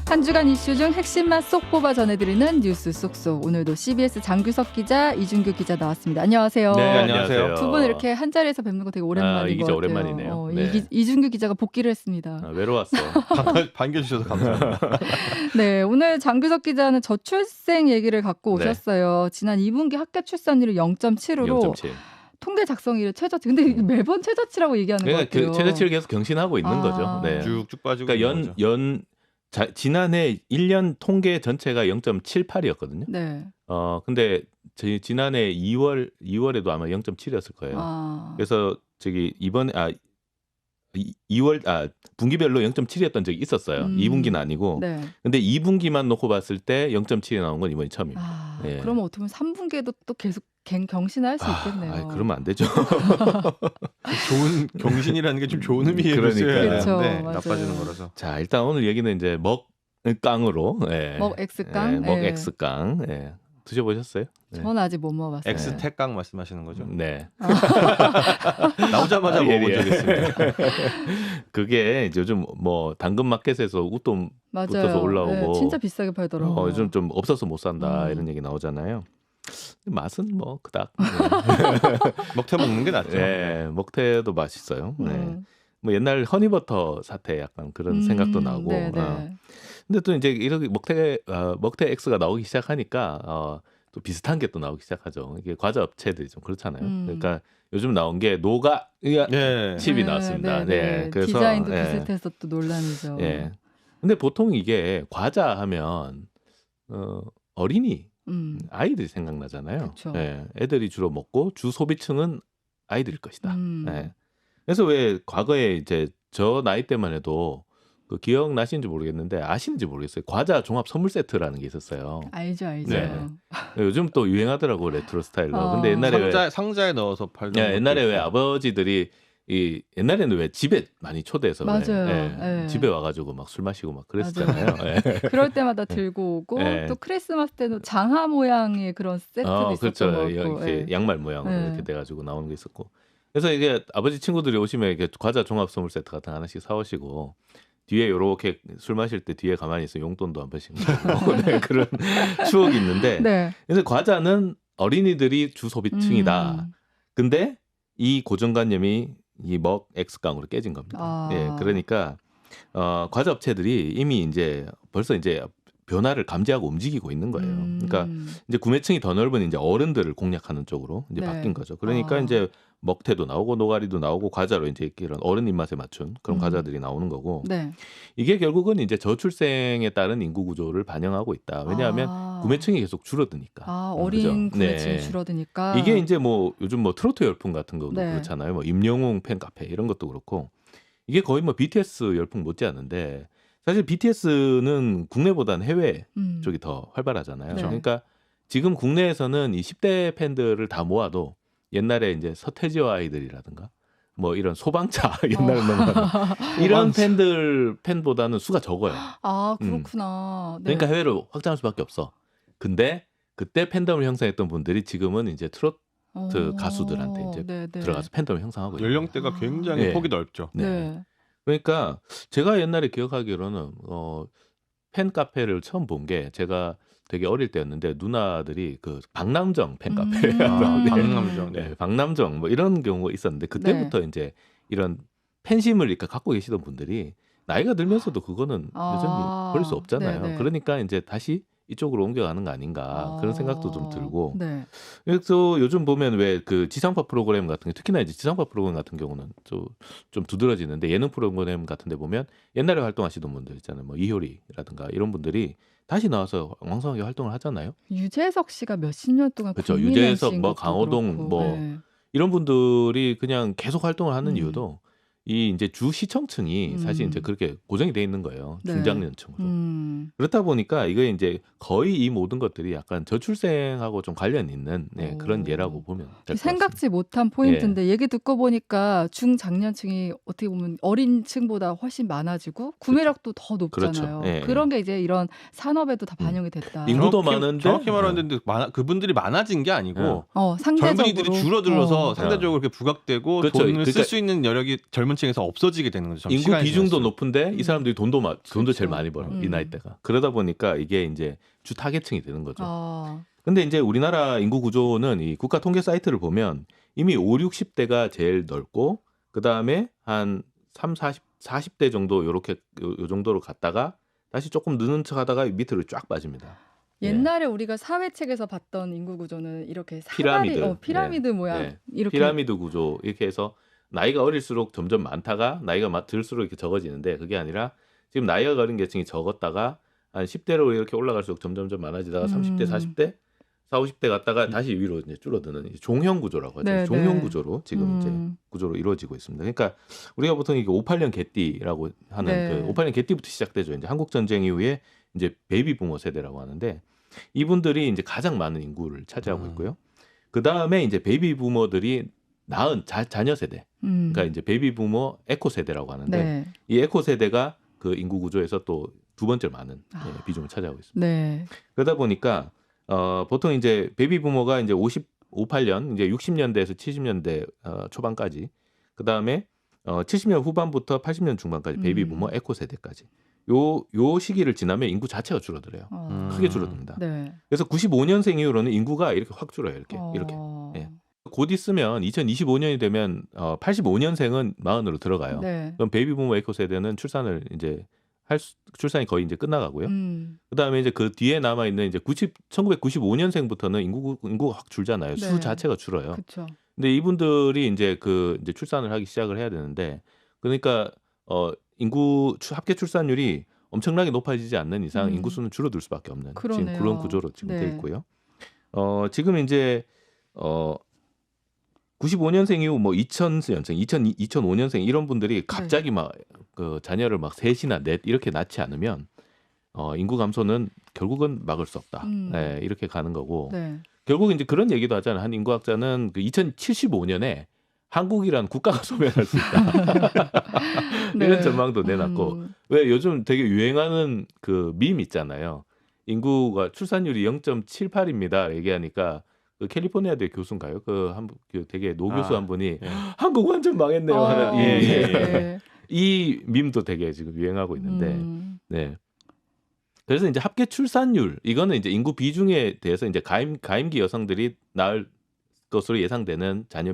한 주간 이슈 중 핵심만 쏙 뽑아 전해드리는 뉴스 쏙쏙. 오늘도 CBS 장규석 기자, 이준규 기자 나왔습니다. 안녕하세요. 네, 안녕하세요. 두 분 이렇게 한 자리에서 뵙는 거 되게 오랜만인 것 같아요. 오랜만이네요. 네. 이준규 기자가 복귀를 했습니다. 외로웠어. 반겨주셔서 감사합니다. 네, 오늘 장규석 기자는 저출생 얘기를 갖고 오셨어요. 지난 2분기 합계 출산율이 0.7으로 0.7. 통계 작성 이래 최저치. 근데 매번 최저치라고 얘기하는 것 그러니까 같아요. 그 최저치를 계속 경신하고 있는 거죠. 네. 쭉쭉 빠지고 그러니까 지난해 1년 통계 전체가 0.78이었거든요. 네. 근데 지난해 2월에도 아마 0.7이었을 거예요. 그래서 이번에 2월 분기별로 0.7이었던 적이 있었어요. 2분기는 아니고. 네. 근데 2분기만 놓고 봤을 때 0.7이 나온 건 이번이 처음입니다. 네. 그러면 어떻게 보면 3분기에도 또 계속 경신할 수 있겠네요. 그러면 안 되죠. 좋은 경신이라는 게 좀 좋은 의미의 그러니까. 그렇죠. 네, 맞아요. 나빠지는 거라서. 자, 일단 오늘 얘기는 이제 먹깡으로. 네. 먹 X깡. 먹 X깡. 네. 드셔보셨어요? 네. 저는 아직 못 먹어봤어요. X택강 말씀하시는 거죠? 네. 나오자마자 먹어본 적 있습니다. 그게 이제 요즘 뭐 당근마켓에서 웃돈 붙어서 올라오고 네, 진짜 비싸게 팔더라고요. 요즘 좀 없어서 못 산다 이런 얘기 나오잖아요. 맛은 뭐 그닥. 먹태 먹는 게 낫죠. 네, 먹태도 맛있어요. 네. 뭐 옛날 허니버터 사태 약간 그런 생각도 나고. 근데 또 이제 이렇게 먹태 X가 나오기 시작하니까 또 비슷한 게 또 나오기 시작하죠. 이게 과자 업체들이 좀 그렇잖아요. 그러니까 요즘 나온 게 노가 칩이 나왔습니다. 네. 그래서 디자인도 비슷해서 또 논란이죠. 네. 근데 보통 이게 과자 하면 어린이 아이들이 생각나잖아요. 네. 애들이 주로 먹고 주 소비층은 아이들일 것이다. 네. 그래서 왜 과거에 이제 저 나이 때만 해도 그 기억나시는지 모르겠는데 아시는지 모르겠어요. 과자 종합 선물 세트라는 게 있었어요. 알죠. 네. 요즘 또 유행하더라고 레트로 스타일로. 근데 옛날에 상자에 넣어서 팔던. 옛날에 왜 아버지들이 옛날에는 왜 집에 많이 초대해서 맞아요. 집에 와가지고 막 술 마시고 막 그랬었잖아요. 그럴 때마다 들고 오고 또 크리스마스 때도 장화 모양의 그런 세트도 있었던 그렇죠. 것 같고. 이렇게 양말 모양으로 이렇게 돼가지고 나오는 게 있었고. 그래서 이게 아버지 친구들이 오시면 이렇게 과자 종합 선물 세트 같은 거 하나씩 사오시고. 뒤에 이렇게 술 마실 때 뒤에 가만히 있어 용돈도 한 번씩 먹고 그런 추억이 있는데 그래서 과자는 어린이들이 주 소비층이다. 근데 이 고정관념이 이 먹 X깡으로 깨진 겁니다. 예, 그러니까 과자 업체들이 이미 이제 벌써 이제 변화를 감지하고 움직이고 있는 거예요. 그러니까 이제 구매층이 더 넓은 이제 어른들을 공략하는 쪽으로 이제 바뀐 거죠. 그러니까 이제 먹태도 나오고 노가리도 나오고 과자로 이제 이런 어른 입맛에 맞춘 그런 과자들이 나오는 거고 이게 결국은 이제 저출생에 따른 인구 구조를 반영하고 있다. 왜냐하면 구매층이 계속 줄어드니까. 어린 구매층이 줄어드니까. 이게 이제 뭐 요즘 뭐 트로트 열풍 같은 것도 그렇잖아요. 뭐 임영웅 팬카페 이런 것도 그렇고 이게 거의 뭐 BTS 열풍 못지않은데 사실 BTS는 국내보다는 해외 쪽이 더 활발하잖아요. 그러니까 지금 국내에서는 이 10대 팬들을 다 모아도 옛날에 이제 서태지와 아이들이라든가 뭐 이런 소방차 옛날에 이런 팬보다는 수가 적어요. 그렇구나. 그러니까 해외로 확장할 수밖에 없어. 근데 그때 팬덤을 형성했던 분들이 지금은 이제 트로트 가수들한테 이제 들어가서 팬덤을 형성하고 있어요. 연령대가 굉장히 폭이 넓죠. 그러니까 제가 옛날에 기억하기로는 팬카페를 처음 본 게 제가 되게 어릴 때였는데 누나들이 그 박남정 팬카페, 박남정, 박남정 뭐 이런 경우가 있었는데 그때부터 이제 이런 팬심을 이렇게 갖고 계시던 분들이 나이가 들면서도 그거는 여전히 버릴 수 없잖아요. 그러니까 이제 다시 이쪽으로 옮겨가는 거 아닌가 그런 생각도 좀 들고. 그래서 요즘 보면 왜 그 지상파 프로그램 같은 게 특히나 이제 지상파 프로그램 같은 경우는 좀 두드러지는데 예능 프로그램 같은 데 보면 옛날에 활동하시던 분들 있잖아요. 뭐 이효리라든가 이런 분들이 다시 나와서 왕성하게 활동을 하잖아요. 유재석 씨가 몇십 년 동안 그렇죠. 유재석 뭐 강호동 뭐 이런 분들이 그냥 계속 활동을 하는 이유도 이 이제 주 시청층이 사실 이제 그렇게 고정이 돼 있는 거예요. 중장년층으로. 그렇다 보니까 이게 이제 거의 이 모든 것들이 약간 저출생하고 좀 관련 있는 그런 예라고 보면 될 것 같습니다. 생각지 못한 포인트인데 얘기 듣고 보니까 중장년층이 어떻게 보면 어린 층보다 훨씬 많아지고 구매력도 더 높잖아요. 그런 게 이제 이런 산업에도 다 반영이 됐다. 인구도 많은데 정확히 말하는데 그분들이 많아진 게 아니고 상대적으로 젊은이들이 줄어들어서 상대적으로 이렇게 부각되고 돈을 쓸 수 있는 여력이 젊은 중산층에서 없어지게 되는 거죠. 인구 비중도 높은데 이 사람들이 돈도 그렇죠. 제일 많이 벌어. 이 나이대가. 그러다 보니까 이게 이제 주 타겟층이 되는 거죠. 아. 근데 이제 우리나라 인구 구조는 이 국가 통계 사이트를 보면 이미 5, 60대가 제일 넓고 그다음에 한 3, 40대 정도 요렇게 요 정도로 갔다가 다시 조금 느는 척 하다가 밑으로 쫙 빠집니다. 옛날에 우리가 사회책에서 봤던 인구 구조는 이렇게 피라미드. 피라미드 모양 이렇게 피라미드 구조 이렇게 해서 나이가 어릴수록 점점 많다가 나이가 들수록 이렇게 적어지는데 그게 아니라 지금 나이가 어린 계층이 적었다가 한 10대로 이렇게 올라갈수록 점점점 많아지다가 30대, 40대, 40, 50대 갔다가 다시 위로 이제 줄어드는 이제 종형 구조라고 하죠. 네, 종형 네. 구조로 지금 이제 구조로 이루어지고 있습니다. 그러니까 우리가 보통 이게 58년 개띠라고 하는 네. 그 58년 개띠부터 시작되죠. 이제 한국 전쟁 이후에 이제 베이비 부모 세대라고 하는데 이분들이 이제 가장 많은 인구를 차지하고 있고요. 그 다음에 이제 베이비 부모들이 낳은 자녀 세대, 그러니까 이제 베이비 부모 에코 세대라고 하는데 네. 이 에코 세대가 그 인구 구조에서 또 두 번째 많은 비중을 차지하고 있습니다. 네. 그러다 보니까 보통 이제 베이비 부모가 이제 58년 이제 60년대에서 70년대 초반까지 그 다음에 70년 후반부터 80년 중반까지 베이비 부모 에코 세대까지 요 시기를 지나면 인구 자체가 줄어들어요. 크게 줄어듭니다. 네. 그래서 95년생 이후로는 인구가 이렇게 확 줄어요. 이렇게. 예. 곧 있으면 2025년이 되면 85년생은 마흔으로 들어가요. 네. 그럼 베이비 부모 에코 세대는 출산을 이제 출산이 거의 이제 끝나가고요. 그다음에 이제 그 뒤에 남아 있는 이제 1995년생부터는 인구가 확 줄잖아요. 수 네. 자체가 줄어요. 그렇죠. 근데 이분들이 이제 이제 출산을 하기 시작을 해야 되는데 그러니까 인구 합계 출산율이 엄청나게 높아지지 않는 이상 인구수는 줄어들 수밖에 없는 그러네요. 지금 그런 구조로 지금 네. 돼 있고요. 지금 이제 95년생 이후 뭐 2000년생, 2005년생 이런 분들이 갑자기 막 그 자녀를 막 셋이나 넷 이렇게 낳지 않으면 인구 감소는 결국은 막을 수 없다. 네, 이렇게 가는 거고. 네. 결국 이제 그런 얘기도 하잖아요. 한 인구학자는 그 2075년에 한국이란 국가가 소멸할 수 있다. 네. 이런 전망도 내놨고. 왜 요즘 되게 유행하는 그 밈 있잖아요. 인구가 출산율이 0.78입니다. 얘기하니까 그 캘리포니아대 교수인가요? 그 되게 노교수 한 분이 한국 완전 망했네요 하는 이 밈도 되게 지금 유행하고 있는데, 네. 그래서 이제 합계 출산율 이거는 이제 인구 비중에 대해서 이제 가임기 여성들이 낳을 것으로 예상되는 자녀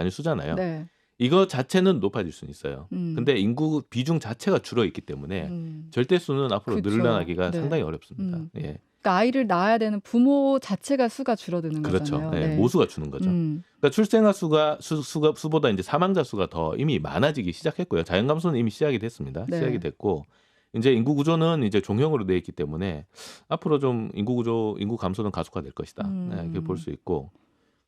수잖아요. 네. 이거 자체는 높아질 수는 있어요. 근데 인구 비중 자체가 줄어 있기 때문에 절대 수는 앞으로 그쵸. 늘어나기가 네. 상당히 어렵습니다. 예. 그러니까 아이를 낳아야 되는 부모 자체가 수가 줄어드는 그렇죠. 거잖아요. 네. 모수가 주는 거죠. 그러니까 출생아 수보다 이제 사망자 수가 더 이미 많아지기 시작했고요. 자연 감소는 이미 시작이 됐습니다. 네. 시작이 됐고 이제 인구 구조는 이제 종형으로 돼 있기 때문에 앞으로 좀 인구 감소는 가속화될 것이다. 네, 이렇게 볼 수 있고.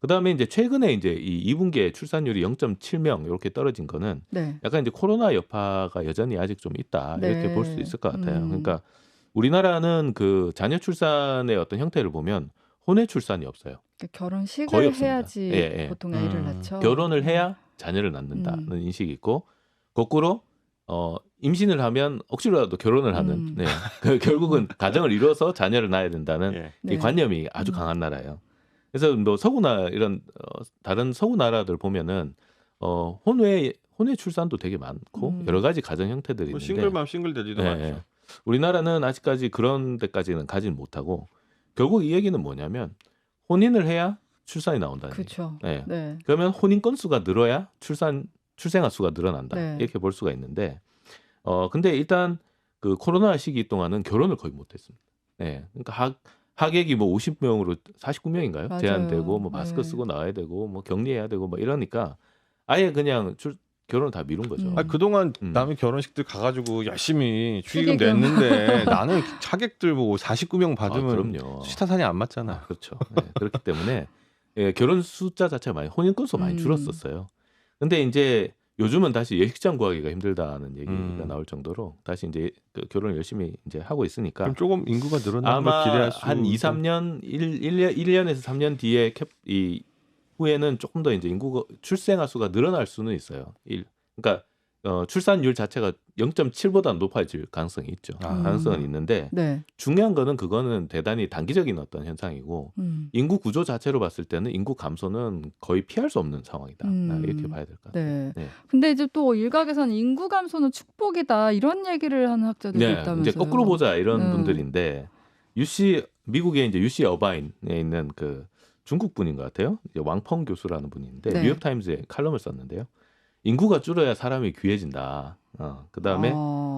그다음에 이제 최근에 이제 이 2분기에 출산율이 0.7명 이렇게 떨어진 거는 네. 약간 이제 코로나 여파가 여전히 아직 좀 있다. 이렇게 네. 볼 수 있을 것 같아요. 그러니까 우리나라는 그 자녀 출산의 어떤 형태를 보면 혼외 출산이 없어요. 그러니까 결혼식을 거의 없습니다. 해야지 보통 아이를 낳죠. 결혼을 해야 자녀를 낳는다는 인식이 있고 거꾸로 임신을 하면 억지로라도 결혼을 하는 결국은 가정을 이뤄서 자녀를 낳아야 된다는 이 관념이 아주 강한 나라예요. 그래서 뭐 서구나 이런 다른 서구 나라들 보면은 혼외 출산도 되게 많고 여러 가지 가정 형태들이 뭐 있는데 싱글맘 싱글데디도 많죠. 우리나라는 아직까지 그런 데까지는 가진 못하고 결국 이 얘기는 뭐냐면 혼인을 해야 출산이 나온다는 그렇죠. 얘기예요. 네. 그러면 혼인 건수가 늘어야 출생아 수가 늘어난다. 네. 이렇게 볼 수가 있는데 근데 일단 그 코로나 시기 동안은 결혼을 거의 못했습니다. 네. 그러니까 하객이 뭐 50명으로 49명인가요? 맞아요. 제한되고 뭐 마스크 쓰고 나와야 되고 뭐 격리해야 되고 뭐 이러니까 아예 그냥 결혼을 다 미룬 거죠. 그동안 남의 결혼식들 가가지고 열심히 축의금 냈는데 나는 하객들 보고 49명 받으면 수시타산이 안 맞잖아. 그렇죠. 네, 그렇기 때문에 결혼 숫자 자체가 많이 혼인 건수가 많이 줄었었어요. 근데 이제 요즘은 다시 예식장 구하기가 힘들다는 얘기가 나올 정도로 다시 이제 그 결혼을 열심히 이제 하고 있으니까 그럼 조금 인구가 늘어나는 걸 기대할 수 한 2, 3년 1년에서 3년 뒤에 이 후에는 조금 더 이제 인구가 출생아 수가 늘어날 수는 있어요. 그러니까 출산율 자체가 0.7보다 높아질 가능성이 있죠. 가능성은 있는데 네. 중요한 거는 그거는 대단히 단기적인 어떤 현상이고 인구 구조 자체로 봤을 때는 인구 감소는 거의 피할 수 없는 상황이다. 이렇게 봐야 될 것 같아요. 네. 네. 근데 이제 또 일각에서는 인구 감소는 축복이다 이런 얘기를 하는 학자들이 네, 있다면서요. 이제 거꾸로 보자 이런 분들인데 미국의 이제 UC 어바인에 있는 그 중국 분인 것 같아요. 이제 왕펑 교수라는 분인데 네. 뉴욕 타임즈에 칼럼을 썼는데요. 인구가 줄어야 사람이 귀해진다. 그다음에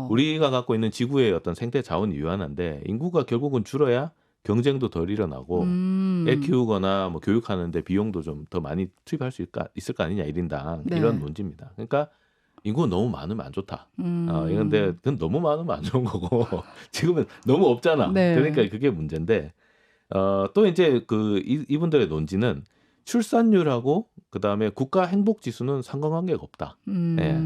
우리가 갖고 있는 지구의 어떤 생태 자원이 유한한데 인구가 결국은 줄어야 경쟁도 덜 일어나고 애 키우거나 뭐 교육하는데 비용도 좀 더 많이 투입할 수 있을 거 아니냐 1인당 네. 이런 논지입니다. 그러니까 인구가 너무 많으면 안 좋다. 이런데 그건 너무 많으면 안 좋은 거고 지금은 너무 없잖아. 네. 그러니까 그게 문제인데 또 이제 이분들의 논지는 출산율하고 그다음에 국가 행복 지수는 상관관계가 없다. 예.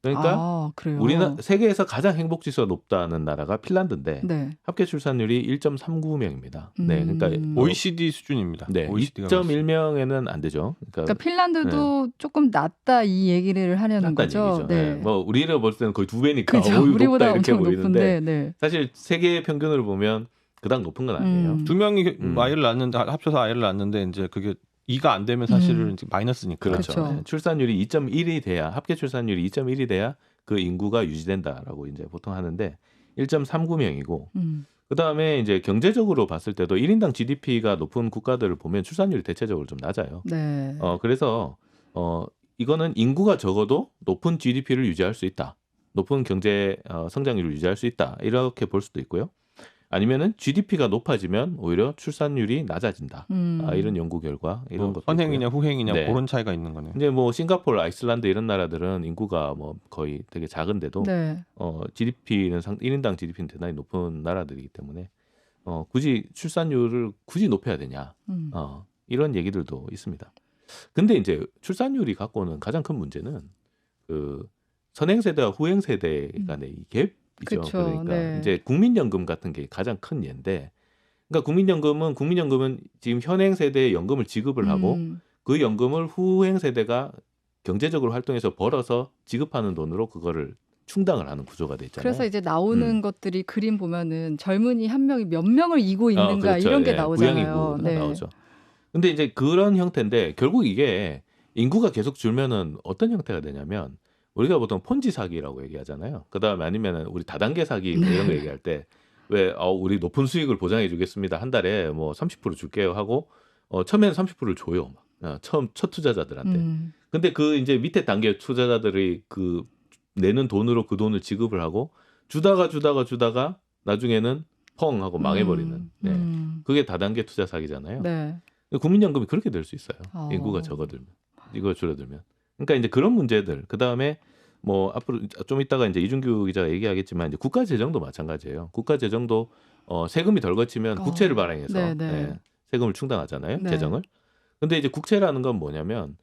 그러니까 우리나라 세계에서 가장 행복 지수가 높다는 나라가 핀란드인데 네. 합계 출산율이 1.39명입니다. 네, 그러니까 OECD 수준입니다. 네, 2.1명에는 안 되죠. 그러니까 핀란드도 조금 낮다 이 얘기를 하려는 거죠. 네. 뭐 우리를 볼 때는 거의 2배니까 그렇죠. 우리보다 높다 이렇게 보이는데 높은데, 네. 사실 세계 평균을 보면 그닥 높은 건 아니에요. 두 명이 아이를 낳는데 합쳐서 아이를 낳는데 이제 그게 2가 안 되면 사실은 마이너스니까. 그렇죠. 네. 출산율이 2.1이 돼야 합계 출산율이 2.1이 돼야 그 인구가 유지된다라고 이제 보통 하는데 1.39명이고 그다음에 이제 경제적으로 봤을 때도 1인당 GDP가 높은 국가들을 보면 출산율이 대체적으로 좀 낮아요. 네. 그래서 이거는 인구가 적어도 높은 GDP를 유지할 수 있다. 높은 경제 성장률을 유지할 수 있다. 이렇게 볼 수도 있고요. 아니면은 GDP가 높아지면 오히려 출산율이 낮아진다. 이런 연구 결과 이런 것도 선행이냐 있고요. 후행이냐 네. 그런 차이가 있는 거네요. 이제 뭐 싱가포르, 아이슬란드 이런 나라들은 인구가 뭐 거의 되게 작은데도 네. GDP는 1인당 GDP는 대단히 높은 나라들이기 때문에 굳이 출산율을 굳이 높여야 되냐 이런 얘기들도 있습니다. 근데 이제 출산율이 갖고 오는 가장 큰 문제는 그 선행 세대와 후행 세대 간의 이 갭. 그쵸, 그러니까 네. 이제 국민연금 같은 게 가장 큰 예인데, 그러니까 국민연금은 지금 현행 세대에 연금을 지급을 하고 그 연금을 후행 세대가 경제적으로 활동해서 벌어서 지급하는 돈으로 그거를 충당을 하는 구조가 돼 있잖아요. 그래서 이제 나오는 것들이 그림 보면은 젊은이 한 명이 몇 명을 이고 있는가 그렇죠. 이런 게 예, 나오잖아요. 부양이고가 나오죠. 근데 이제 그런 형태인데 결국 이게 인구가 계속 줄면은 어떤 형태가 되냐면. 우리가 보통 폰지 사기라고 얘기하잖아요. 그다음에 아니면은 우리 다단계 사기 뭐 이런 거 얘기할 때 왜 우리 높은 수익을 보장해 주겠습니다. 한 달에 뭐 30% 줄게요 하고 처음에는 30%를 줘요. 첫 투자자들한테. 근데 그 이제 밑에 단계 투자자들이 그 내는 돈으로 그 돈을 지급을 하고 주다가 나중에는 펑 하고 망해버리는. 네. 그게 다단계 투자 사기잖아요. 네. 국민연금이 그렇게 될 수 있어요. 인구가 줄어들면. 그러니까 이제 그런 문제들. 그다음에 뭐 앞으로 좀 이따가 이제 이준규 기자가 얘기하겠지만 이제 국가 재정도 마찬가지예요. 국가 재정도 세금이 덜 거치면 국채를 발행해서 세금을 충당하잖아요. 네. 재정을. 근데 이제 국채라는 건 뭐냐면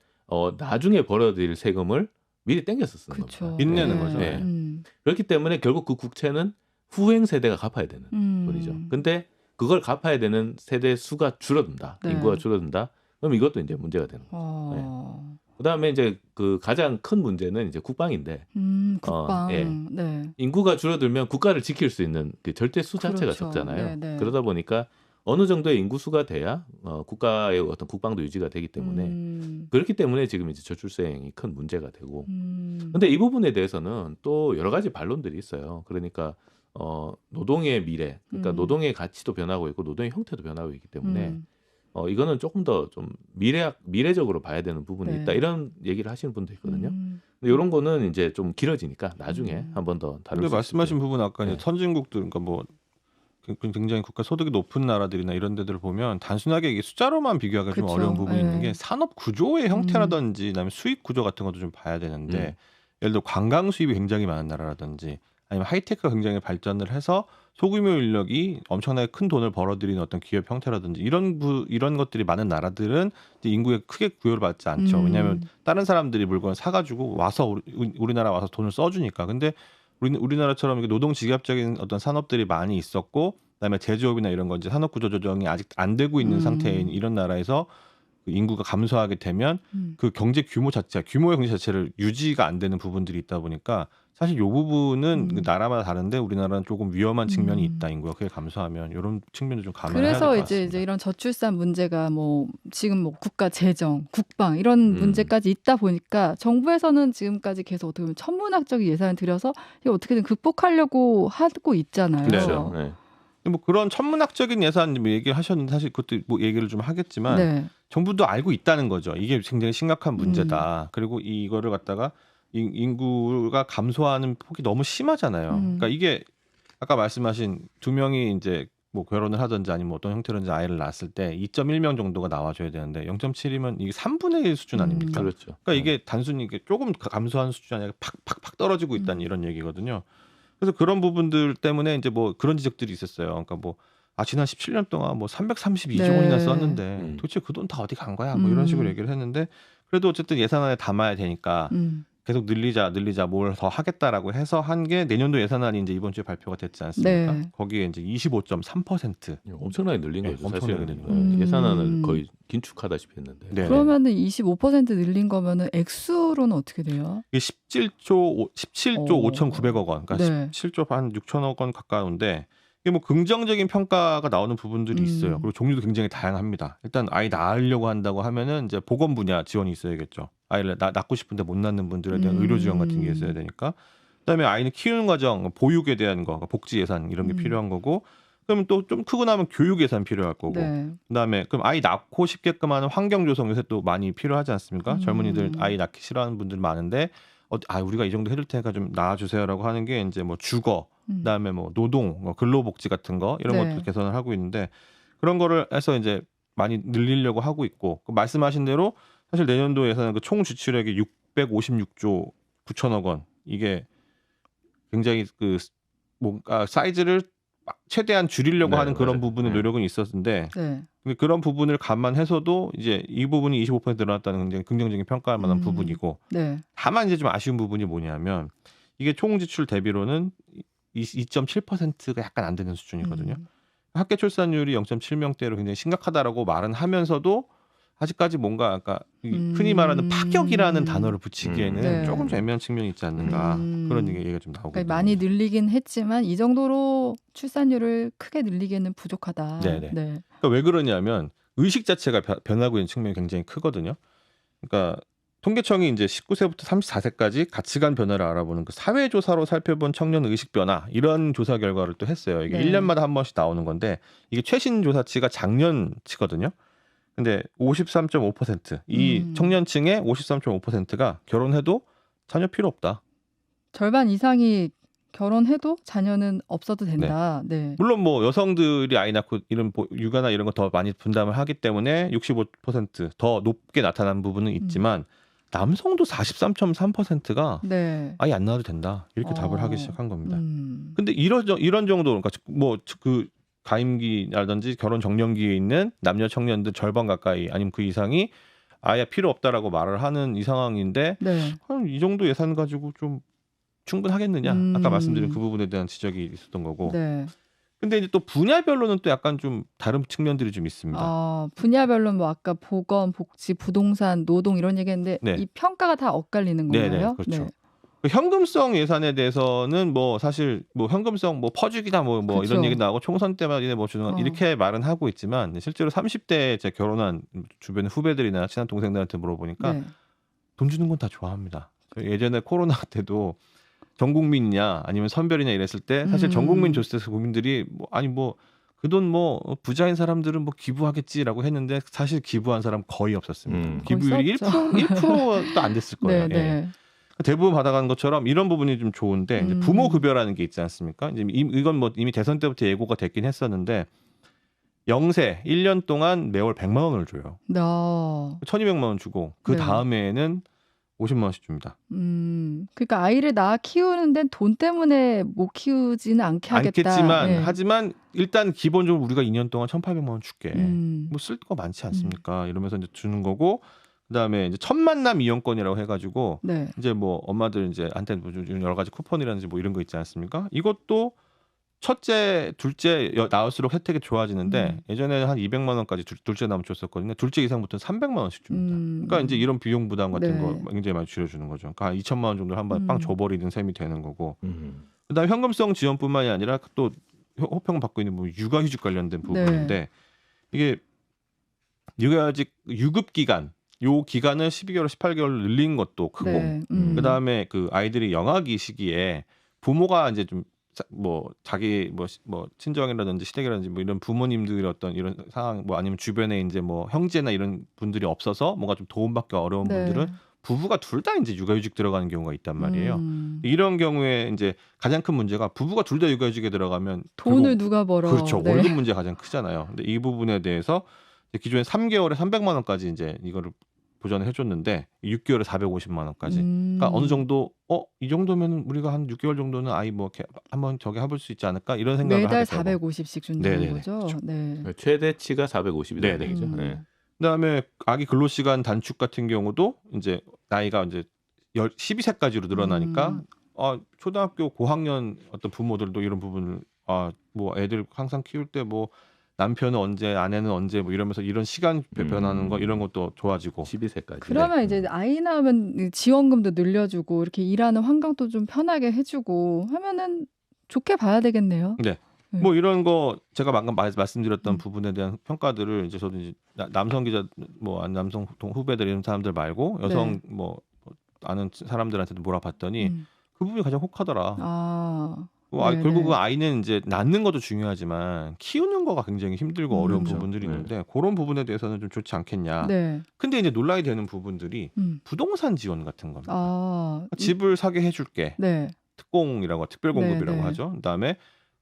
나중에 벌어들일 세금을 미리 땡겨서 쓰는 겁니다. 빚내는 거죠. 네. 그렇기 때문에 결국 그 국채는 후행 세대가 갚아야 되는 돈이죠. 근데 그걸 갚아야 되는 세대 수가 줄어든다. 네. 인구가 줄어든다. 그럼 이것도 이제 문제가 되는 거죠. 네. 그다음에 이제 그 가장 큰 문제는 이제 국방인데, 국방. 네. 인구가 줄어들면 국가를 지킬 수 있는 그 절대 수 자체가 그렇죠. 적잖아요. 네네. 그러다 보니까 어느 정도의 인구 수가 돼야 국가의 어떤 국방도 유지가 되기 때문에 그렇기 때문에 지금 이제 저출생이 큰 문제가 되고. 근데 이 부분에 대해서는 또 여러 가지 반론들이 있어요. 그러니까 노동의 미래, 그러니까 노동의 가치도 변하고 있고 노동의 형태도 변하고 있기 때문에. 이거는 조금 더 좀 미래적으로 봐야 되는 부분이 있다. 이런 얘기를 하시는 분도 있거든요. 근데 이런 거는 이제 좀 길어지니까 나중에 한 번 더 다룰 수 말씀하신 부분 아까 이제 선진국들 그러니까 뭐 굉장히 국가 소득이 높은 나라들이나 이런 데들을 보면 단순하게 이게 숫자로만 비교하기가 좀 어려운 부분이 있는 게 산업 구조의 형태라든지 그다음에 수익 구조 같은 것도 좀 봐야 되는데 예를 들어 관광 수입이 굉장히 많은 나라라든지 아니면 하이테크가 굉장히 발전을 해서 소규모 인력이 엄청나게 큰 돈을 벌어들이는 어떤 기업 형태라든지 이런 것들이 많은 나라들은 이제 인구에 크게 구애를 받지 않죠. 왜냐하면 다른 사람들이 물건을 사가지고 와서 우리나라 와서 돈을 써주니까. 근데 우리나라처럼 노동 직접적인 어떤 산업들이 많이 있었고, 그다음에 제조업이나 이런 건 이제 산업 구조 조정이 아직 안 되고 있는 상태인 이런 나라에서 그 인구가 감소하게 되면 그 경제 규모의 경제 자체를 유지가 안 되는 부분들이 있다 보니까 사실 요 부분은 그 나라마다 다른데 우리나라는 조금 위험한 측면이 있다. 인구가 크게 감소하면 이런 측면도 좀 감안해야 될 것 그래서 같습니다. 이제 이런 저출산 문제가 뭐 지금 뭐 국가 재정, 국방 이런 문제까지 있다 보니까 정부에서는 지금까지 계속 어떻게 보면 천문학적인 예산을 들여서 이거 어떻게든 극복하려고 하고 있잖아요. 그렇죠. 네. 뭐 그런 천문학적인 예산 얘기를 하셨는데 사실 그것도 뭐 얘기를 좀 하겠지만 네. 정부도 알고 있다는 거죠. 이게 굉장히 심각한 문제다. 그리고 이거를 갖다가 인구가 감소하는 폭이 너무 심하잖아요. 그러니까 이게 아까 말씀하신 2명이 이제 뭐 결혼을 하든지 아니면 어떤 형태로든지 아이를 낳았을 때 2.1명 정도가 나와줘야 되는데 0.7이면 이게 3분의 1 수준 아닙니까? 그렇죠. 그러니까 이게 단순히 이게 조금 감소하는 수준이 아니라 팍팍팍 떨어지고 있다는 이런 얘기거든요. 그래서 그런 부분들 때문에 이제 뭐 그런 지적들이 있었어요. 그러니까 뭐 지난 17년 동안 뭐 332조 원이나 썼는데 도대체 그 돈 다 어디 간 거야? 뭐 이런 식으로 얘기를 했는데 그래도 어쨌든 예산안에 담아야 되니까 계속 늘리자 뭘 더 하겠다라고 해서 한 게 내년도 예산안이 이제 이번 주에 발표가 됐지 않습니까? 네. 거기에 이제 25.3% 엄청나게 늘린 네, 거죠. 엄청나게 사실은 늘린 예산안을 거의 긴축하다시피 했는데. 네. 그러면은 25% 늘린 거면은 액수로는 어떻게 돼요? 이게 17조 5,900억 원, 그러니까 네. 17조 한 6천억 원 가까운데 이게 뭐 긍정적인 평가가 나오는 부분들이 있어요. 그리고 종류도 굉장히 다양합니다. 일단 아이 낳으려고 한다고 하면은 이제 보건 분야 지원이 있어야겠죠. 아이를 낳고 싶은데 못 낳는 분들에 대한 의료 지원 같은 게 있어야 되니까. 그다음에 아이는 키우는 과정, 보육에 대한 거, 복지 예산 이런 게 필요한 거고. 그러면 또 좀 크고 나면 교육 예산 필요할 거고. 네. 그다음에 그럼 아이 낳고 싶게끔 하는 환경 조성 요새 또 많이 필요하지 않습니까? 젊은이들 아이 낳기 싫어하는 분들 많은데 우리가 이 정도 해줄 테니까 좀 낳아주세요라고 하는 게 이제 뭐 주거, 그다음에 뭐 노동, 뭐 근로복지 같은 거 이런 네. 것도 개선을 하고 있는데 그런 거를 해서 이제 많이 늘리려고 하고 있고 말씀하신 대로 사실 내년도 예산은 그 총 지출액이 656조 9천억 원 이게 굉장히 그 뭔가 사이즈를 최대한 줄이려고 네, 하는 그런 맞아요. 부분의 노력은 있었는데 네. 근데 그런 부분을 감안해서도 이제 이 부분이 25% 늘어났다는 굉장히 긍정적인 평가할 만한 부분이고 네. 다만 이제 좀 아쉬운 부분이 뭐냐면 이게 총 지출 대비로는 2.7%가 약간 안 되는 수준이거든요. 합계 출산율이 0.7명대로 굉장히 심각하다라고 말은 하면서도 아직까지 뭔가 아까 흔히 말하는 파격이라는 단어를 붙이기에는 네. 조금 좀 애매한 측면이 있지 않는가 그런 얘기가 좀 나오고 그러니까 많이 늘리긴 했지만 이 정도로 출산율을 크게 늘리기에는 부족하다. 네네. 네. 그러니까 왜 그러냐면 의식 자체가 변하고 있는 측면이 굉장히 크거든요. 그러니까 통계청이 이제 19세부터 34세까지 가치관 변화를 알아보는 그 사회조사로 살펴본 청년 의식 변화 이런 조사 결과를 또 했어요. 이게 네. 1년마다 한 번씩 나오는 건데 이게 최신 조사치가 작년치거든요. 근데 53.5% 이 청년층의 53.5%가 결혼해도 자녀 필요 없다. 절반 이상이 결혼해도 자녀는 없어도 된다. 네. 물론 뭐 여성들이 아이 낳고 이런 육아나 이런 거 더 많이 분담을 하기 때문에 65%더 높게 나타난 부분은 있지만 남성도 43.3%가 네. 아예 안 낳아도 된다 이렇게 답을 하기 시작한 겁니다. 음. 근데 이런 정도 그러니까 뭐 그 가임기라든지 결혼 정년기에 있는 남녀 청년들 절반 가까이 아니면 그 이상이 아예 필요 없다라고 말을 하는 이 상황인데 네. 이 정도 예산 가지고 좀 충분하겠느냐? 아까 말씀드린 그 부분에 대한 지적이 있었던 거고. 네. 근데 이제 또 분야별로는 또 약간 좀 다른 측면들이 좀 있습니다. 분야별로는 뭐 아까 보건, 복지, 부동산, 노동 이런 얘기했는데 네. 이 평가가 다 엇갈리는 건가요? 네네, 그렇죠. 그 현금성 예산에 대해서는 뭐 사실 뭐 현금성 뭐 퍼주기다 뭐 그쵸. 이런 얘기 나오고 총선 때마다 뭐 주는 이렇게 말은 하고 있지만 실제로 30대 제 결혼한 주변 후배들이나 친한 동생들한테 물어보니까 네. 돈 주는 건 다 좋아합니다. 예전에 코로나 때도 전 국민이냐 아니면 선별이냐 이랬을 때 사실 전 국민 줬을 때 국민들이 그 돈 부자인 사람들은 뭐 기부하겠지라고 했는데 사실 기부한 사람 거의 없었습니다. 기부율이 1%도 안 됐을 거예요. 네. 대부분 받아가는 것처럼 이런 부분이 좀 좋은데 이제 부모 급여라는 게 있지 않습니까? 이제 이건 뭐 이미 대선 때부터 예고가 됐긴 했었는데 0세 1년 동안 매월 100만 원을 줘요. 1,200만 원 주고 그 다음에는 50만 원씩 줍니다. 그러니까 아이를 낳아 키우는 데는 돈 때문에 못 키우지는 않겠지만 하지만 일단 기본적으로 우리가 2년 동안 1,800만 원 줄게. 뭐 쓸 거 많지 않습니까? 이러면서 이제 주는 거고 그다음에 이제 첫 만남 이용권이라고 해가지고 이제 뭐 엄마들 이제 한테 여러 가지 쿠폰이라든지 뭐 이런 거 있지 않습니까? 이것도 첫째, 둘째 나올수록 혜택이 좋아지는데 예전에는 한 200만 원까지 둘째 나오면 줬었거든요. 둘째 이상부터는 300만 원씩 줍니다. 그러니까 이제 이런 비용 부담 같은 네. 거 굉장히 많이 줄여주는 거죠. 그러니까 한 2천만 원 정도 한 번에 빵 줘버리는 셈이 되는 거고. 음. 그다음에 현금성 지원뿐만이 아니라 또 호평 받고 있는 뭐 육아휴직 관련된 부분인데 이게 육아휴직 유급 기간 요 기간을 12개월, 18개월 늘린 것도 크고 네. 그다음에 그 아이들이 영아기 시기에 부모가 이제 좀 뭐 자기 뭐 친정이라든지 시댁이라든지 뭐 이런 부모님들의 어떤 이런 상황 뭐 아니면 주변에 이제 뭐 형제나 이런 분들이 없어서 뭔가 좀 도움받기 어려운 네. 분들은 부부가 둘 다 이제 육아휴직 들어가는 경우가 있단 말이에요. 이런 경우에 이제 가장 큰 문제가 부부가 둘 다 육아휴직에 들어가면 돈을 누가 벌어? 그렇죠. 네. 월급 문제가 가장 크잖아요. 근데 이 부분에 대해서 기존에 3개월에 300만 원까지 이제 이거를 보전을 해줬는데 6개월에 450만 원까지. 그러니까 어느 정도 이 정도면 우리가 한 6개월 정도는 아이 뭐 이렇게 한번 저기 해볼 수 있지 않을까 이런 생각을 매달 하게 되고. 450씩 준다는 네네네. 거죠. 그렇죠. 네. 최대치가 450이라는 네네. 얘기죠. 네. 그다음에 아기 근로시간 단축 같은 경우도 이제 나이가 이제 12세까지로 늘어나니까 초등학교 고학년 어떤 부모들도 이런 부분을 뭐 애들 항상 키울 때 뭐 남편은 언제 아내는 언제 뭐 이러면서 이런 시간 변하는 거 이런 것도 좋아지고 12세까지. 그러면 이제 아이 낳으면 지원금도 늘려주고 이렇게 일하는 환경도 좀 편하게 해주고 하면은 좋게 봐야 되겠네요. 네. 네. 뭐 이런 거 제가 방금 말씀드렸던 부분에 대한 평가들을 이제 저도 이제 남성 기자 뭐 남성 후배들 이런 사람들 말고 여성 뭐 아는 사람들한테도 물어봤더니 그 부분이 가장 혹하더라. 결국은 아이는 이제 낳는 것도 중요하지만 키우는 거가 굉장히 힘들고 어려운 부분들이 있는데 그런 부분에 대해서는 좀 좋지 않겠냐. 네. 근데 이제 논란이 되는 부분들이 부동산 지원 같은 겁니다. 집을 사게 해줄게. 네. 특공이라고 특별공급이라고 네. 하죠. 그다음에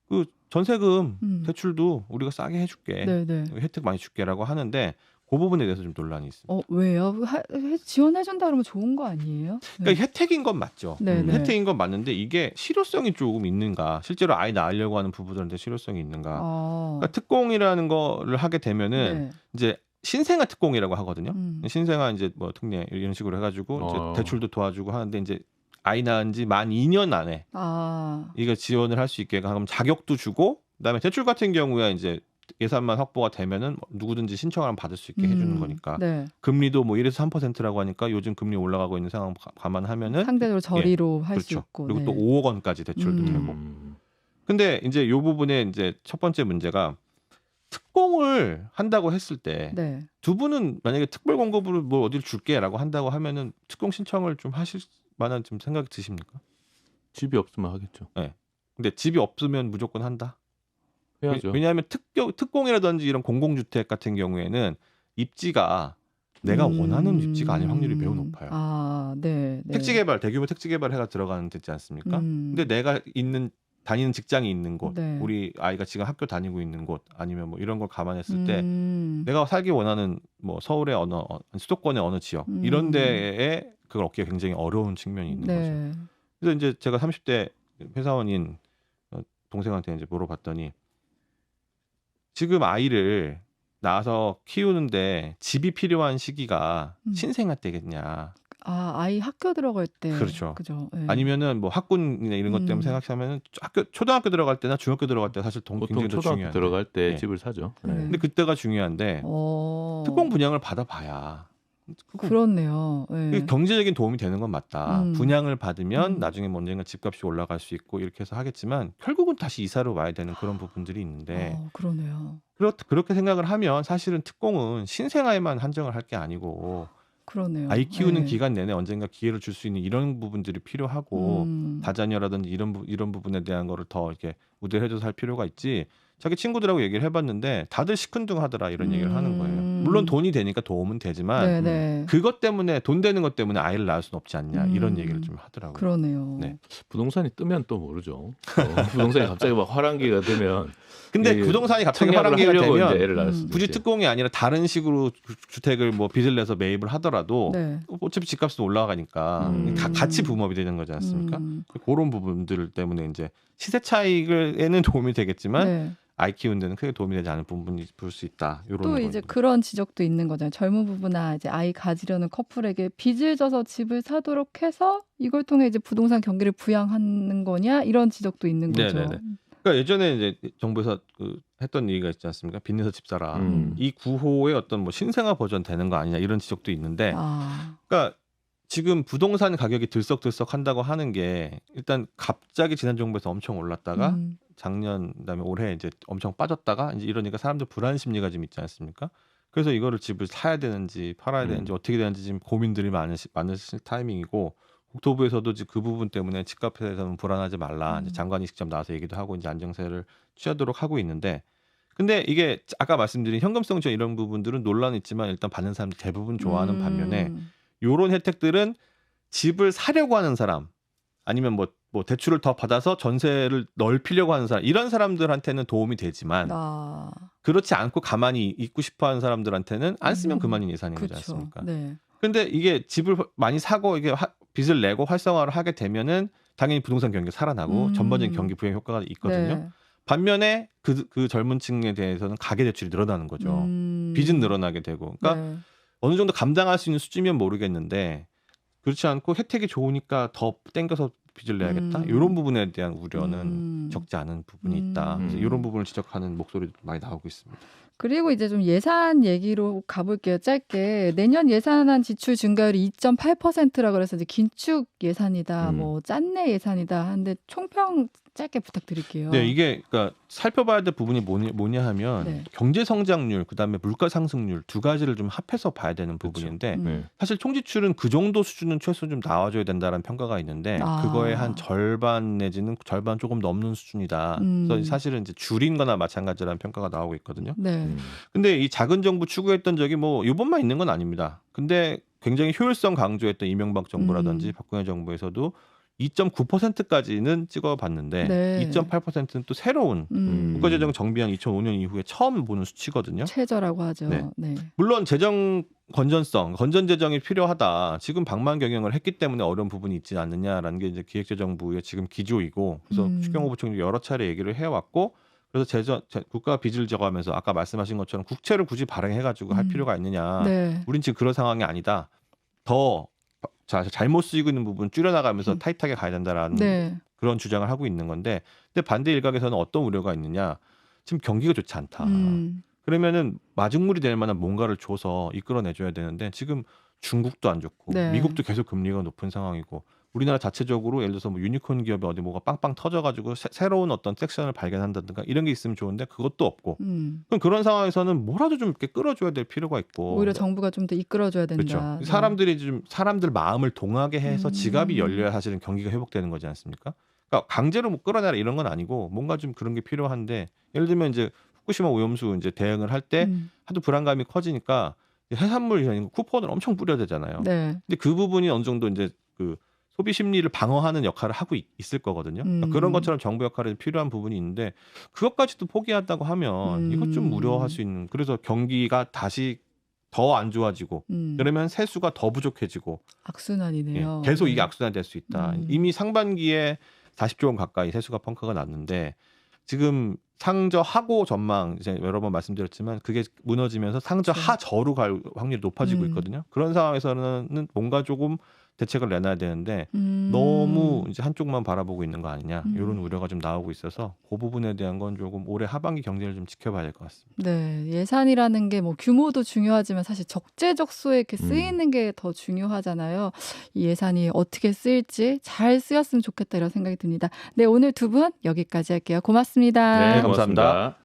그 전세금 대출도 우리가 싸게 해줄게. 네. 혜택 많이 줄게라고 하는데 그 부분에 대해서 좀 논란이 있습니다. 왜요? 지원해준다 그러면 좋은 거 아니에요? 그러니까 혜택인 건 맞죠. 네. 혜택인 건 맞는데 이게 실효성이 조금 있는가? 실제로 아이 낳으려고 하는 부부들한테 실효성이 있는가? 그러니까 특공이라는 거를 하게 되면은 이제 신생아 특공이라고 하거든요. 신생아 이제 뭐 특례 이런 식으로 해가지고 이제 대출도 도와주고 하는데 이제 아이 낳은 지 만 2년 안에 이거 지원을 할 수 있게 하면 자격도 주고 그다음에 대출 같은 경우에 이제 예산만 확보가 되면은 누구든지 신청을 하면 받을 수 있게 해주는 거니까 금리도 뭐 1에서 3%라고 하니까 요즘 금리 올라가고 있는 상황 감안하면은 상대적으로 저리로 할 수 그렇죠. 있고 그리고 또 5억 원까지 대출도 되고. 근데 이제 요 부분에 이제 첫 번째 문제가 특공을 한다고 했을 때 두 분은 만약에 특별 공급으로 뭐 어디를 줄게라고 한다고 하면은 특공 신청을 좀 하실 만한 좀 생각이 드십니까? 집이 없으면 하겠죠. 네. 근데 집이 없으면 무조건 한다. 해야죠. 왜냐하면 특공이라든지 이런 공공주택 같은 경우에는 입지가 내가 원하는 입지가 아닐 확률이 매우 높아요. 택지개발, 대규모 택지개발해가 들어가는 데지 않습니까? 근데 내가 다니는 직장이 있는 곳, 우리 아이가 지금 학교 다니고 있는 곳, 아니면 뭐 이런 걸 감안했을 때 내가 살기 원하는 뭐 서울의 수도권의 어느 지역 이런 데에 그걸 얻기가 굉장히 어려운 측면이 있는 거죠. 그래서 이제 제가 30대 회사원인 동생한테 이제 물어봤더니 지금 아이를 낳아서 키우는데 집이 필요한 시기가 신생아 때겠냐. 아이 학교 들어갈 때. 그렇죠. 그죠. 아니면은 뭐 학군이나 이런 것 때문에 생각하면은 초등학교 들어갈 때나 중학교 들어갈 때 사실 보통 굉장히 더 초등학교 중요한데. 들어갈 때 집을 사죠. 근데 그때가 중요한데 특공 분양을 받아봐야 그렇네요. 경제적인 도움이 되는 건 맞다. 분양을 받으면 나중에 뭐 언젠가 집값이 올라갈 수 있고 이렇게 해서 하겠지만 결국은 다시 이사로 와야 되는 그런 부분들이 있는데 그러네요. 그렇게 생각을 하면 사실은 특공은 신생아에만 한정을 할 게 아니고 그러네요. 아이 키우는 기간 내내 언젠가 기회를 줄 수 있는 이런 부분들이 필요하고 다자녀라든지 이런 부분에 대한 거를 더 이렇게 우대를 해줘서 할 필요가 있지. 자기 친구들하고 얘기를 해봤는데 다들 시큰둥하더라 이런 얘기를 하는 거예요. 물론 돈이 되니까 도움은 되지만 그것 때문에 돈 되는 것 때문에 아이를 낳을 수는 없지 않냐 이런 얘기를 좀 하더라고요. 그러네요. 부동산이 뜨면 또 모르죠. 부동산이 갑자기 막 화랑기가 되면 근데 부동산이 갑자기 화랑기가 되면 애를 낳을 수도 굳이 있어요. 특공이 아니라 다른 식으로 주택을 뭐 빚을 내서 매입을 하더라도 어차피 집값은 올라가니까 같이 붐업이 되는 거지 않습니까? 그런 부분들 때문에 이제 시세 차익에는 도움이 되겠지만 아이 키우는 데는 크게 도움이 되지 않을 부분이 볼 수 있다. 또 이제 그런 지적도 있는 거잖아요. 젊은 부부나 이제 아이 가지려는 커플에게 빚을 져서 집을 사도록 해서 이걸 통해 이제 부동산 경기를 부양하는 거냐 이런 지적도 있는 거죠. 그러니까 예전에 이제 정부에서 했던 얘기가 있지 않습니까? 빚 내서 집 사라. 이 구호의 어떤 뭐 신생아 버전 되는 거 아니냐 이런 지적도 있는데, 그러니까 지금 부동산 가격이 들썩들썩 한다고 하는 게 일단 갑자기 지난 정부에서 엄청 올랐다가 작년 그다음에 올해 이제 엄청 빠졌다가 이제 이러니까 사람들 불안 심리가 좀 있지 않습니까? 그래서 이거를 집을 사야 되는지 팔아야 되는지 어떻게 되는지 지금 고민들이 많으실 타이밍이고, 국토부에서도 이제 그 부분 때문에 집값에 대해서는 불안하지 말라. 이제 장관이 직접 나와서 얘기도 하고 이제 안정세를 취하도록 하고 있는데, 근데 이게 아까 말씀드린 현금성 지원 이런 부분들은 논란이 있지만 일단 받는 사람들 대부분 좋아하는 반면에 요런 혜택들은 집을 사려고 하는 사람 아니면 뭐 대출을 더 받아서 전세를 넓히려고 하는 사람 이런 사람들한테는 도움이 되지만 그렇지 않고 가만히 있고 싶어하는 사람들한테는 안 쓰면 그만인 예산인 거지 않습니까? 네. 근데 이게 집을 많이 사고 이게 빚을 내고 활성화를 하게 되면은 당연히 부동산 경기가 살아나고 전반적인 경기 부양 효과가 있거든요. 네. 반면에 그 젊은 층에 대해서는 가계 대출이 늘어나는 거죠. 빚은 늘어나게 되고. 그러니까 네. 어느 정도 감당할 수 있는 수준이면 모르겠는데 그렇지 않고 혜택이 좋으니까 더 땡겨서 빚을 내야겠다. 이런 부분에 대한 우려는 적지 않은 부분이 있다. 그래서 이런 부분을 지적하는 목소리도 많이 나오고 있습니다. 그리고 이제 좀 예산 얘기로 가볼게요. 짧게. 내년 예산안 지출 증가율이 2.8%라 그래서 이제 긴축 예산이다, 뭐 짠내 예산이다 하는데 총평 짧게 부탁드릴게요. 네, 이게 그러니까 살펴봐야 될 부분이 뭐냐 하면 네. 경제 성장률, 그다음에 물가 상승률 두 가지를 좀 합해서 봐야 되는 부분인데 사실 총지출은 그 정도 수준은 최소 좀 나와줘야 된다는 평가가 있는데 그거의 한 절반 내지는 절반 조금 넘는 수준이다. 그래서 사실은 이제 줄인 거나 마찬가지라는 평가가 나오고 있거든요. 네. 근데 이 작은 정부 추구했던 적이 뭐 이번만 있는 건 아닙니다. 근데 굉장히 효율성 강조했던 이명박 정부라든지 박근혜 정부에서도 2.9%까지는 찍어봤는데 네. 2.8%는 또 새로운 국가재정 정비안 2005년 이후에 처음 보는 수치거든요. 최저라고 하죠. 네. 네. 물론 재정 건전성, 건전 재정이 필요하다. 지금 방만 경영을 했기 때문에 어려운 부분이 있지 않느냐라는 게 이제 기획재정부의 지금 기조이고, 그래서 추경호 부총리 여러 차례 얘기를 해왔고, 그래서 국가 빚을 져가면서 아까 말씀하신 것처럼 국채를 굳이 발행해가지고 할 필요가 있느냐. 네. 우린 지금 그런 상황이 아니다. 더 잘못 쓰이고 있는 부분 줄여나가면서 타이트하게 가야 된다라는 네. 그런 주장을 하고 있는 건데, 근데 반대 일각에서는 어떤 우려가 있느냐. 지금 경기가 좋지 않다. 그러면은 마중물이 될 만한 뭔가를 줘서 이끌어내줘야 되는데 지금 중국도 안 좋고 네. 미국도 계속 금리가 높은 상황이고 우리나라 자체적으로 예를 들어서 뭐 유니콘 기업이 어디 뭐가 빵빵 터져가지고 새로운 어떤 섹션을 발견한다든가 이런 게 있으면 좋은데 그것도 없고 그럼 그런 상황에서는 뭐라도 좀 이렇게 끌어줘야 될 필요가 있고 오히려 정부가 좀 더 이끌어줘야 된다. 그렇죠. 네. 사람들이 좀 사람들 마음을 동하게 해서 지갑이 열려야 사실은 경기가 회복되는 거지 않습니까? 그러니까 강제로 뭐 끌어내라 이런 건 아니고 뭔가 좀 그런 게 필요한데 예를 들면 이제 후쿠시마 오염수 이제 대응을 할 때 하도 불안감이 커지니까 해산물 쿠폰을 엄청 뿌려야 되잖아요. 네. 근데 그 부분이 어느 정도 이제 그 소비 심리를 방어하는 역할을 하고 있을 거거든요. 그러니까 그런 것처럼 정부 역할이 필요한 부분이 있는데 그것까지도 포기한다고 하면 이것 좀 우려할 수 있는. 그래서 경기가 다시 더 안 좋아지고 그러면 세수가 더 부족해지고 악순환이네요. 예, 계속 이게 악순환이 될 수 있다. 이미 상반기에 40조 원 가까이 세수가 펑크가 났는데 지금 상저하고 전망 이제 여러 번 말씀드렸지만 그게 무너지면서 상저하저로 갈 확률이 높아지고 있거든요. 그런 상황에서는 뭔가 조금 대책을 내놔야 되는데 너무 이제 한쪽만 바라보고 있는 거 아니냐 이런 우려가 좀 나오고 있어서 그 부분에 대한 건 조금 올해 하반기 경제를 좀 지켜봐야 될 것 같습니다. 네, 예산이라는 게 뭐 규모도 중요하지만 사실 적재적소에 이렇게 쓰이는 게 더 중요하잖아요. 이 예산이 어떻게 쓰일지 잘 쓰였으면 좋겠다 이런 생각이 듭니다. 네, 오늘 두 분 여기까지 할게요. 고맙습니다. 네, 감사합니다.